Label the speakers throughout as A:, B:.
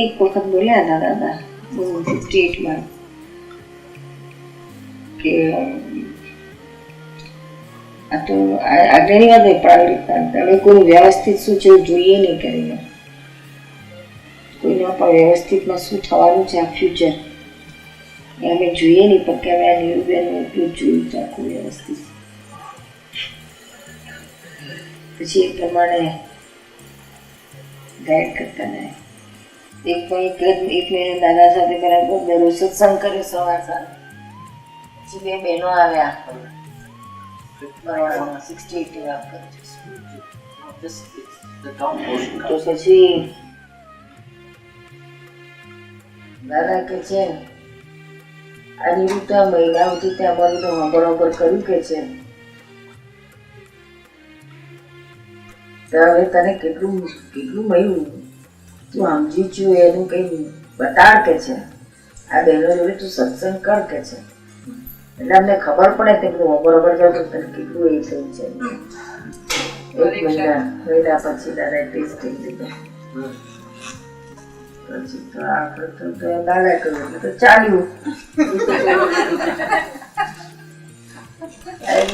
A: એક વખત બોલ્યા હતા દાદા 58માં કે આ તો આગળની વાત નહીં, પણ તમે કોઈ વ્યવસ્થિત શું છે જોઈએ નહીં કરીને, કોઈના પણ વ્યવસ્થિતમાં શું થવાનું છે આ ફ્યુચર એ અમે જોઈએ નહીં, પણ કે અમે આ નીરુબેનનું એટલું જ જોયું છે આખું વ્યવસ્થિત. પછી એ પ્રમાણે ગાઈડ કરતા ને એક મહિને દાદા સાથે બરાબર દરરોજ સત્સંગ કર્યો સવાર સાંજ. પછી 2 બહેનો આવ્યા બરોડામાં 68 ની વાત કરું તો પછી દાદા કે છે આ નિવૃત્તા મહિલાઓથી ત્યાં અમારું તો બરોબર કર્યું કે છે, હવે તને કેટલું મળ્યું તું સમજી છું એનું કઈ બતાડ કે છે, આ બહેનો જોડે તું સત્સંગ કર કે છે, એટલે અમને ખબર પડે કે તું બરોબર જાવ તો તને કેટલું એ થયું છે. 1 મહિના પછી દાદા ટેસ્ટ થઈ દીધો. પછી તો આપણે તો દાદા કર્યું એટલે તો ચાલ્યું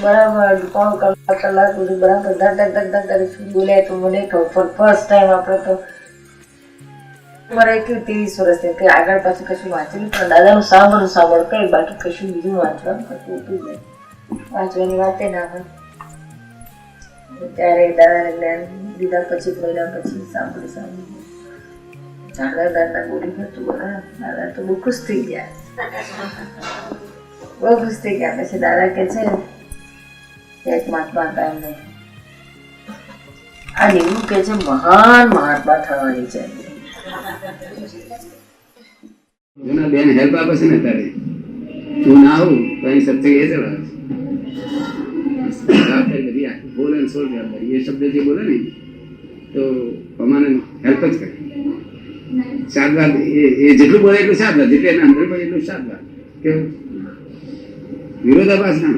A: બરાબર 3 કલાક સુધી બરાબર ધક બોલ્યા તો મને ફર્સ્ટ ટાઈમ આપણે તો મારે 30 વર્ષથી કે આગળ પાછું કશું વાંચેલું પણ દાદાનું સાંભળ કઈ બાકી કશું બીજું વાંચવાનું કશું ઉઠી જાય, વાંચવાની વાતે ના હોય. ત્યારે દાદાને જ્ઞાન દીધા પછી મહિના પછી સાંભળી દાદા બોલી હતું બધા દાદા તો બહુ ખુશ થઈ ગયા, બહુ ખુશ થઈ ગયા. પછી દાદા કે છે એક મહાત્મા હતા એમને આ એવું કે છે મહાન મહાત્મા થવાની છે.
B: જૂના બેન હેલ્પ આપે છે ને તારે તું ના આવું તો અહીં સત્સંગ એ ચલાવે બધી બોલે ને સોળ જવાબદારી એ શબ્દ જે બોલે ને તો પ્રમાણે હેલ્પ જ કરે. શાદવાદ એ જેટલું બોલે એટલું શાદવાદ, જેટલું એના અંદર બોલે એટલું શાદવાદ, કેવું વિરોધાભાસ ના.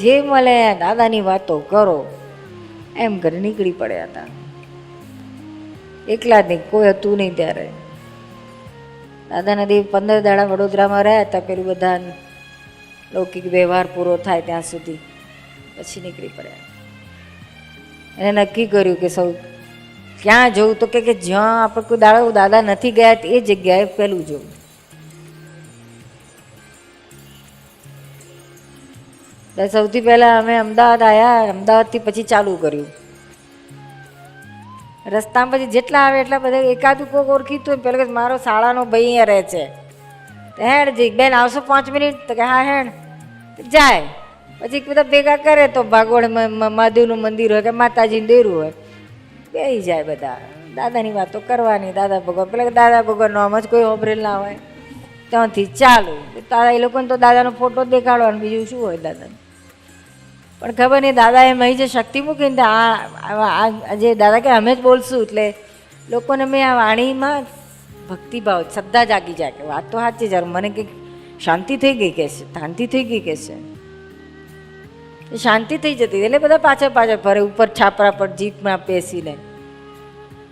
A: જે મળે દાદાની વાતો કરો એમ ઘરે નીકળી પડ્યા હતા. એકલા જ નહીં, કોઈ હતું નહીં ત્યારે. દાદાના દેવ 15 દાડા વડોદરામાં રહ્યા હતા, પેલું બધા લૌકિક વ્યવહાર પૂરો થાય ત્યાં સુધી. પછી નીકળી પડ્યા. એને નક્કી કર્યું કે સૌ ક્યાં જવું તો કે જ્યાં આપણે કોઈ દાડો દાદા નથી ગયા એ જગ્યાએ પહેલું જવું. સૌથી પહેલા અમે અમદાવાદ આવ્યા, અમદાવાદથી પછી ચાલુ કર્યું. રસ્તામાં પછી જેટલા આવે એટલા બધા એકાદું કોક ઓળખીતું પેલો કે મારો શાળાનો ભાઈ અહીંયા રહે છે, હેડ જી બેન આવશો 5 મિનિટ, તો કે હા હેડ જાય. પછી બધા ભેગા કરે તો ભાગોળ મહાદેવનું મંદિર હોય કે માતાજીનું દેરું હોય, બેસી જાય બધા દાદાની વાતો કરવાની. દાદા ભગવાન પેલા દાદા ભગવાનનો આમ જ કોઈ હોબરેલ ના હોય, ત્યાંથી ચાલુ. તારા એ લોકોને તો દાદાનો ફોટો દેખાડવાનો, બીજું શું હોય દાદા. પણ ખબર નહીં દાદાએ મેં જે શક્તિ મૂકીને જે દાદા કે અમે જ બોલશું એટલે લોકોને મેં આ વાણીમાં ભક્તિભાવ શ્રદ્ધા જાગી જાય કે વાત તો સાચી જ. મને કંઈક શાંતિ થઈ ગઈ કે છે, શાંતિ થઈ ગઈ કે છે, શાંતિ થઈ જતી. એટલે બધા પાછળ ફરે ઉપર છાપરા પર જીપમાં બેસીને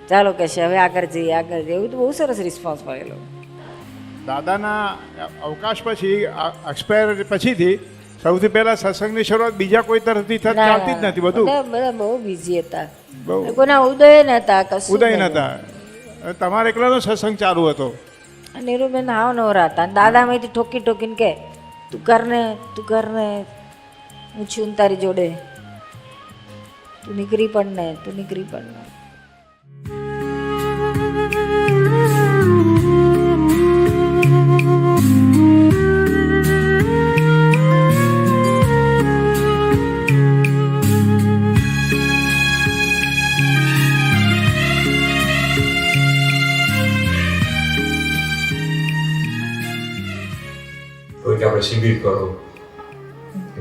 A: ચાલો કે છે હવે આગળ જઈએ. એવું તો બહુ સરસ રિસ્પોન્સ મળેલો.
C: દાદાના અવકાશ પછી એક્સપાયર પછીથી સૌથી પહેલા સત્સંગની શરૂઆત બીજા કોઈ તરફથી ચાલતી જ નથી. બધું
A: બધા બહુ બિઝી હતા, કોઈના ઉદય નતા, કશું
C: ઉદય નતા. તમારે એકલાનો સત્સંગ ચાલુ હતો.
A: નીરુબેન હાવ નવરા હતા. દાદા માંથી ઠોકીને કે તું કર ને હું છું તારી જોડે, તું નીકળી પણ ને.
D: કે આપણે શિબિર કરો,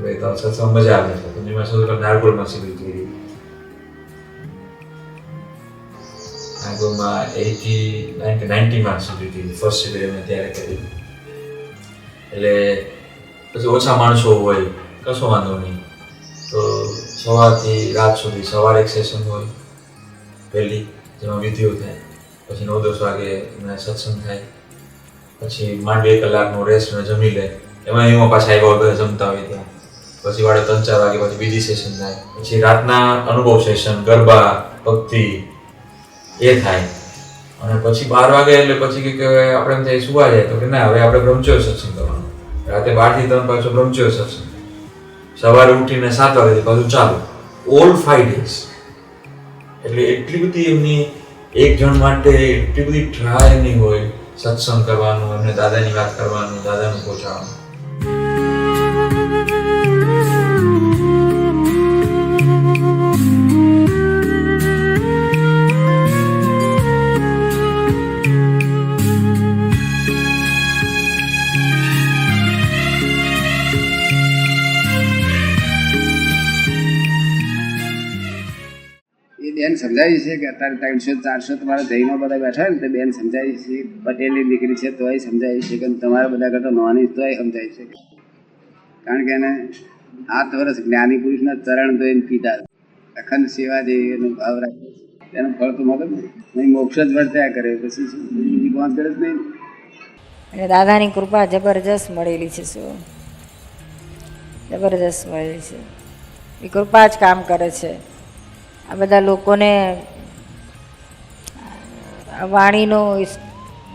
D: ભાઈ તો સત્સંગ મજા આવે છે. તો મેં શું નારગોલમાં શીખી કરી. નારગોલમાં 89 કે 90 સુધી હતી ફર્સ્ટ શિબિર મેં ત્યારે કરી. એટલે પછી ઓછા માણસો હોય, કશો વાંધો નહીં. તો સવારથી રાત સુધી સવારે એક સેશન હોય પહેલી, જેમાં વિધિઓ થાય. પછી 9-10 વાગે એમના સત્સંગ થાય. પછી માંડ 1 કલાકનો રેસ્ટ ને જમી લે. એમાં પાછા આવ્યા વગર જમતા હોય ત્યાં. પછી વાળે 3-4 વાગે પછી બીજી સેશન થાય. પછી રાતના અનુભવ સેશન, ગરબા, ભક્તિ એ થાય. અને પછી 12 વાગે એટલે પછી કે આપણે એમ થાય સુવા જાય. તો કે ના, હવે આપણે બ્રહ્મચર્ય સત્સંગ કરવાનો. રાતે 12 થી 3 પાછો બ્રહ્મચર્ય સત્સંગ. સવારે ઉઠીને 7 વાગે પાછું ચાલુ. All 5 days. એટલે એટલી બધી એમની એક જણ માટે એટલી બધી ટ્રાય નહીં હોય સત્સંગ કરવાનું, એમને દાદાની વાત કરવાનું, દાદાનું પહોંચાડવાનું.
B: બેન સમજાવી છે કે અત્યારે 300-400 તમારા જૈનો બધા બેઠા ને, તો બેન સમજાવી છે. પટેલની દીકરી છે તોય સમજાવી છે કે તમારા બધા કરતા નોની તોય સમજાવી છે. કારણ કે એને 7 વર્ષ જ્ઞાની પુરુષના ચરણ ધોઈને પીતા, અખંડ સેવા જેવી એનો ભાવ રાખે. એનું ફળ તો મળે ને, નહીં મોક્ષ જ વર્ત્યા કરે. પછી શું બીજી વાત કરે જ નહીં.
A: અને દાદાની કૃપા જબરજસ્ત મળેલી છે. શું જબરજસ્ત મળેલી છે. એ કૃપા જ કામ કરે છે. આ બધા લોકોને વાણીનો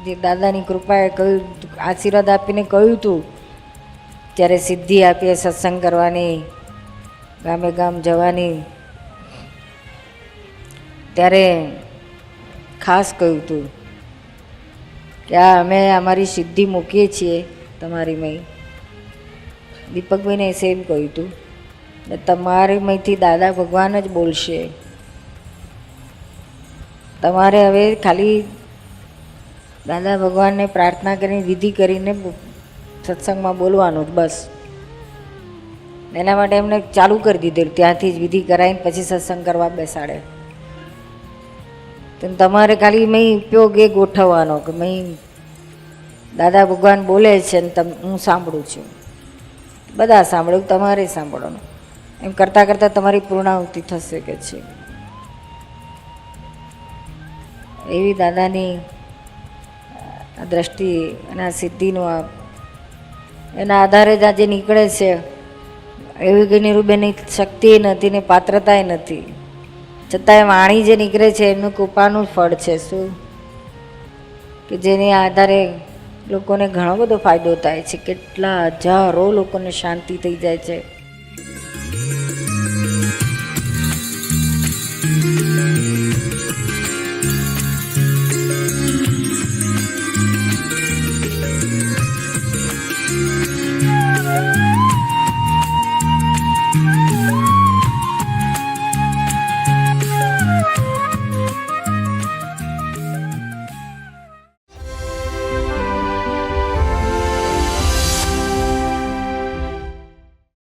A: જે દાદાની કૃપાએ કહ્યું, આશીર્વાદ આપીને કહ્યું હતું, ત્યારે સિદ્ધિ આપીએ સત્સંગ કરવાની, ગામે ગામ જવાની, ત્યારે ખાસ કહ્યું હતું કે આ અમે અમારી સિદ્ધિ મૂકીએ છીએ તમારીમાં. દીપકભાઈને સેમ કહ્યું હતું, તમારીમાંથી દાદા ભગવાન જ બોલશે. તમારે હવે ખાલી દાદા ભગવાનને પ્રાર્થના કરીને વિધિ કરીને સત્સંગમાં બોલવાનું જ બસ. એના માટે એમને ચાલુ કરી દીધેલું, ત્યાંથી જ વિધિ કરાવીને પછી સત્સંગ કરવા બેસાડે. તો તમારે ખાલી મેં ઉપયોગ એ ગોઠવવાનો કે મેં દાદા ભગવાન બોલે છે ને હું સાંભળું છું. બધા સાંભળ્યું, તમારે સાંભળવાનું. એમ કરતાં કરતાં તમારી પૂર્ણાહુતિ થશે કે છે. એવી દાદાની આ દ્રષ્ટિ અને આ સિદ્ધિનું આ એના આધારે જ આજે નીકળે છે. એવી કે નિરૂબેનની શક્તિ નથી ને પાત્રતાય નથી, છતાંય વાણી જે નીકળે છે એમનું કૃપાનું ફળ છે. શું કે જેને આધારે લોકોને ઘણો બધો ફાયદો થાય છે. કેટલા હજારો લોકોને શાંતિ થઈ જાય છે.